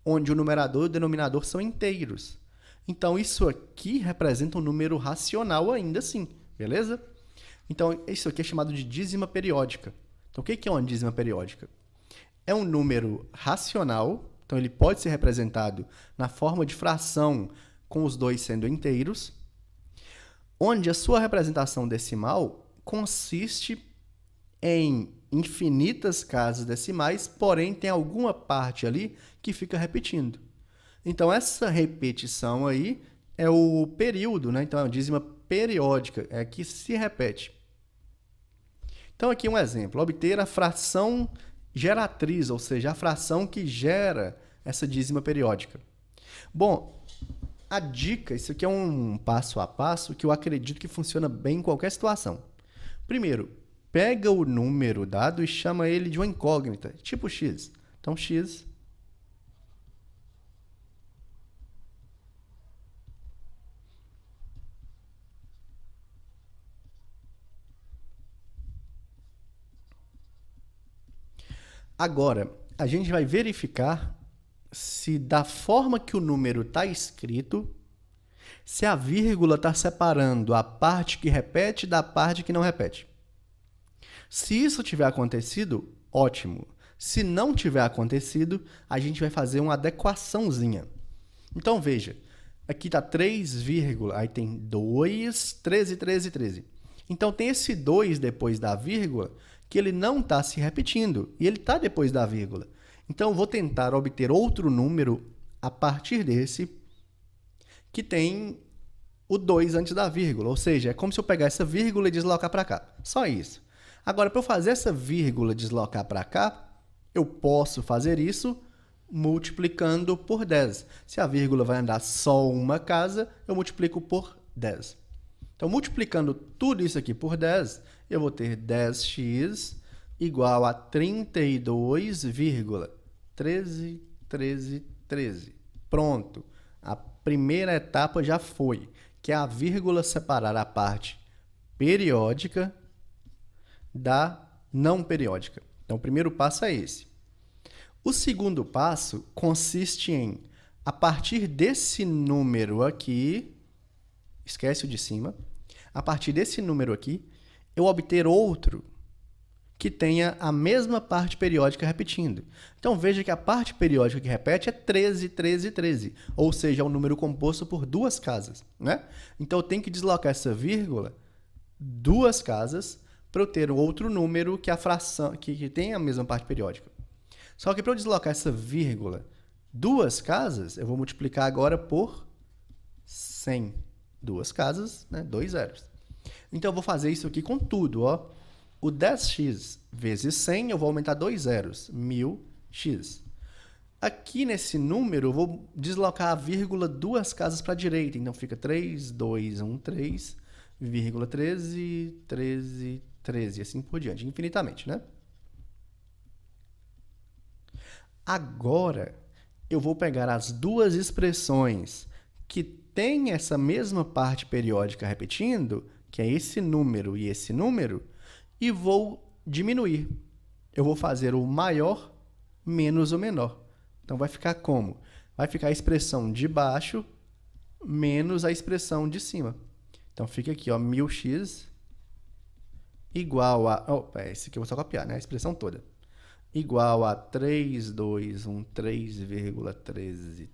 onde o numerador e o denominador são inteiros. Então, isso aqui representa um número racional ainda assim, beleza? Então, isso aqui é chamado de dízima periódica. Então, o que é uma dízima periódica? É um número racional. Então, ele pode ser representado na forma de fração, com os dois sendo inteiros, onde a sua representação decimal consiste em infinitas casas decimais, porém tem alguma parte ali que fica repetindo. Então, essa repetição aí é o período, né? Então, é uma dízima periódica, é que se repete. Então, aqui um exemplo, obter a fração geratriz, ou seja, a fração que gera essa dízima periódica. Bom, a dica, isso aqui é um passo a passo que eu acredito que funciona bem em qualquer situação. Primeiro, pega o número dado e chama ele de uma incógnita, tipo x. Então, x Agora, a gente vai verificar se da forma que o número está escrito, se a vírgula está separando a parte que repete da parte que não repete. Se isso tiver acontecido, ótimo. Se não tiver acontecido, a gente vai fazer uma adequaçãozinha. Então, veja, aqui está 3, aí tem 2, 13, 13, 13. Então, tem esse 2 depois da vírgula, que ele não está se repetindo, e ele está depois da vírgula. Então, eu vou tentar obter outro número a partir desse, que tem o 2 antes da vírgula. Ou seja, é como se eu pegar essa vírgula e deslocar para cá. Só isso. Agora, para eu fazer essa vírgula deslocar para cá, eu posso fazer isso multiplicando por 10. Se a vírgula vai andar só uma casa, eu multiplico por 10. Então, multiplicando tudo isso aqui por 10, eu vou ter 10x igual a 32,13, 13, 13. Pronto. A primeira etapa já foi, que é a vírgula separar a parte periódica da não periódica. Então, o primeiro passo é esse. O segundo passo consiste em, a partir desse número aqui, esquece o de cima, a partir desse número aqui, eu obter outro que tenha a mesma parte periódica repetindo. Então, veja que a parte periódica que repete é 13, 13, 13, ou seja, é um número composto por duas casas, né? Então, eu tenho que deslocar essa vírgula duas casas para eu ter um outro número que a fração que tem a mesma parte periódica. Só que para eu deslocar essa vírgula duas casas, eu vou multiplicar agora por 100. Duas casas, né? 2 zeros. Então, eu vou fazer isso aqui com tudo, ó. O 10x vezes 100, eu vou aumentar 2 zeros, 1000x. Aqui nesse número, eu vou deslocar a vírgula duas casas para a direita. Então, fica 3, 2, 1, 3, vírgula 13, 13, 13, e assim por diante, infinitamente, né? Agora, eu vou pegar as duas expressões que têm essa mesma parte periódica repetindo, que é esse número e esse número, e vou diminuir. Eu vou fazer o maior menos o menor. Então, vai ficar como? Vai ficar a expressão de baixo menos a expressão de cima. Então, fica aqui, ó, 1000x igual a... esse aqui eu vou só copiar, né? A expressão toda. Igual a 3213,13,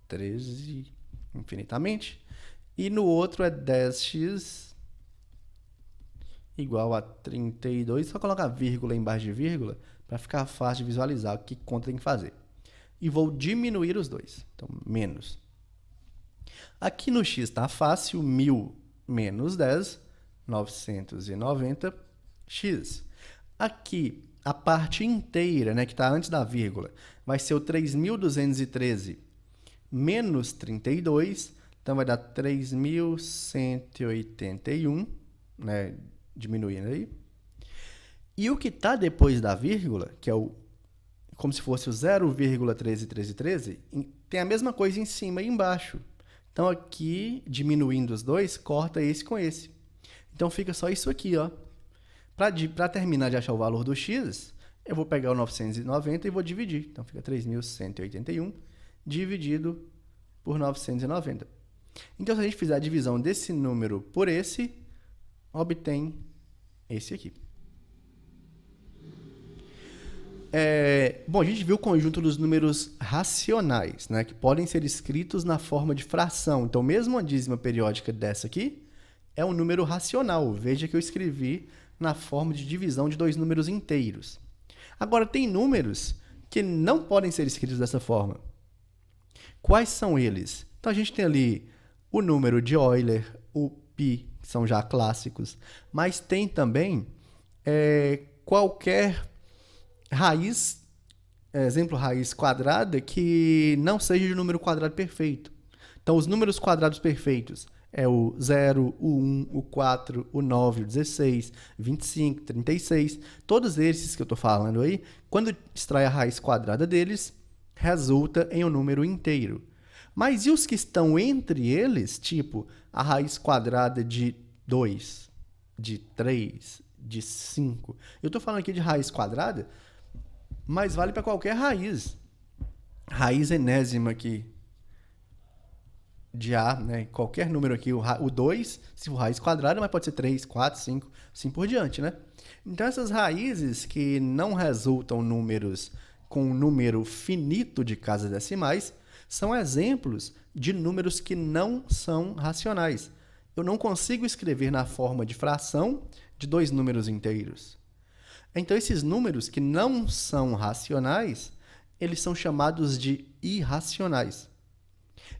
13, infinitamente. E no outro é 10x igual a 32. Só colocar vírgula embaixo de vírgula para ficar fácil de visualizar o que conta tem que fazer. E vou diminuir os dois. Então, menos. Aqui no x está fácil. 1000 menos 10, 990x. Aqui, a parte inteira, né, que está antes da vírgula, vai ser o 3.213 menos 32. Então, vai dar 3.181, né, diminuindo aí. E o que está depois da vírgula, que é como se fosse o 0,131313, tem a mesma coisa em cima e embaixo. Então, aqui, diminuindo os dois, corta esse com esse. Então, fica só isso aqui, ó. Para terminar de achar o valor do x, eu vou pegar o 990 e vou dividir. Então, fica 3.181 dividido por 990. Então, se a gente fizer a divisão desse número por esse, obtém esse aqui. Bom, a gente viu o conjunto dos números racionais, né, que podem ser escritos na forma de fração. Então, mesmo uma dízima periódica dessa aqui é um número racional. Veja que eu escrevi na forma de divisão de dois números inteiros. Agora, tem números que não podem ser escritos dessa forma. Quais são eles? Então, a gente tem ali o número de Euler, o π, que são já clássicos, mas tem também qualquer raiz, exemplo, raiz quadrada, que não seja de número quadrado perfeito. Então, os números quadrados perfeitos é o 0, o 1, o 4, o 9, o 16, 25, 36. Todos esses que eu estou falando aí, quando extrai a raiz quadrada deles, resulta em um número inteiro. Mas e os que estão entre eles, tipo a raiz quadrada de 2, de 3, de 5? Eu estou falando aqui de raiz quadrada mas vale para qualquer raiz. Raiz enésima aqui de A, né? Qualquer número aqui, o 2, se for raiz quadrada, mas pode ser 3, 4, 5, assim por diante, né? Então, essas raízes que não resultam números com um número finito de casas decimais são exemplos de números que não são racionais. Eu não consigo escrever na forma de fração de dois números inteiros. Então, esses números que não são racionais, eles são chamados de irracionais.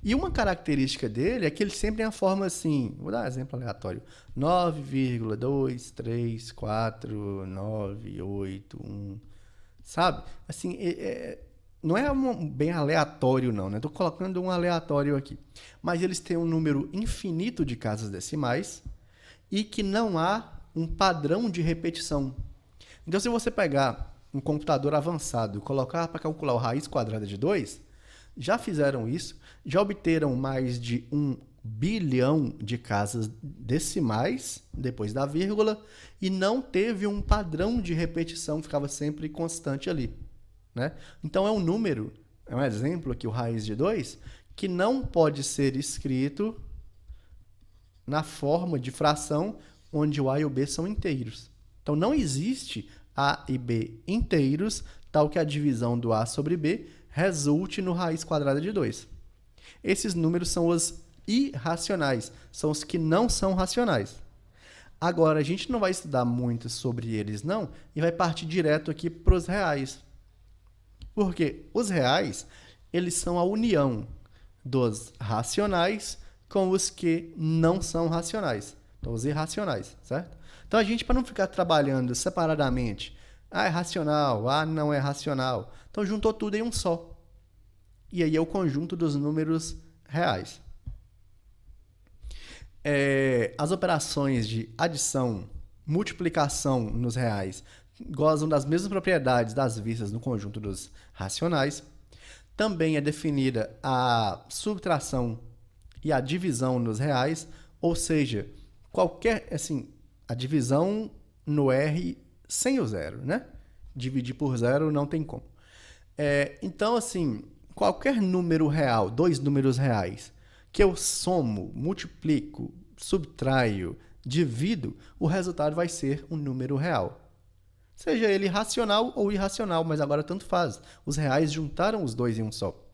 E uma característica dele é que ele sempre tem a forma assim, vou dar um exemplo aleatório, 9,234,981, sabe? Assim, não é bem aleatório não, né? Estou colocando um aleatório aqui. Mas eles têm um número infinito de casas decimais e que não há um padrão de repetição. Então, se você pegar um computador avançado e colocar para calcular a raiz quadrada de 2, já fizeram isso, já obteram mais de 1 bilhão de casas decimais depois da vírgula e não teve um padrão de repetição, ficava sempre constante ali, né? Então, é um número, é um exemplo aqui, o raiz de 2, que não pode ser escrito na forma de fração onde o A e o B são inteiros. Então, não existe A e B inteiros, tal que a divisão do A sobre B resulte no raiz quadrada de 2. Esses números são os irracionais, são os que não são racionais. Agora, a gente não vai estudar muito sobre eles, não, e vai partir direto aqui para os reais. Porque os reais, eles são a união dos racionais com os que não são racionais. Então, os irracionais, certo? Então, a gente, para não ficar trabalhando separadamente, A é racional, A não é racional, então juntou tudo em um só. E aí é o conjunto dos números reais. As operações de adição, multiplicação nos reais gozam das mesmas propriedades das vistas no conjunto dos racionais. Também é definida a subtração e a divisão nos reais, ou seja, qualquer, assim, a divisão no R sem o zero, né? Dividir por zero não tem como. Então, assim, qualquer número real, dois números reais, que eu somo, multiplico, subtraio, divido, o resultado vai ser um número real. Seja ele racional ou irracional, mas agora tanto faz. Os reais juntaram os dois em um só.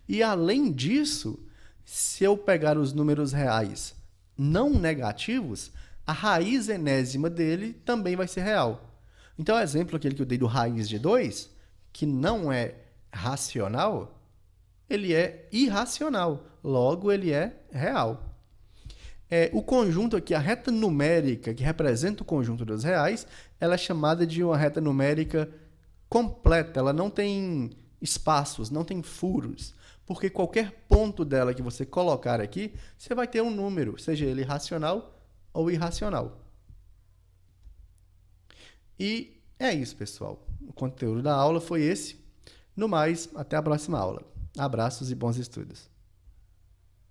E, além disso, se eu pegar os números reais não negativos, a raiz enésima dele também vai ser real. Então, o exemplo aquele que eu dei do raiz de 2, que não é racional, ele é irracional. Logo, ele é real. O conjunto aqui, a reta numérica que representa o conjunto dos reais, ela é chamada de uma reta numérica completa. Ela não tem espaços, não tem furos. Porque qualquer ponto dela que você colocar aqui, você vai ter um número, seja ele racional ou irracional. E é isso, pessoal. O conteúdo da aula foi esse. No mais, até a próxima aula. Abraços e bons estudos.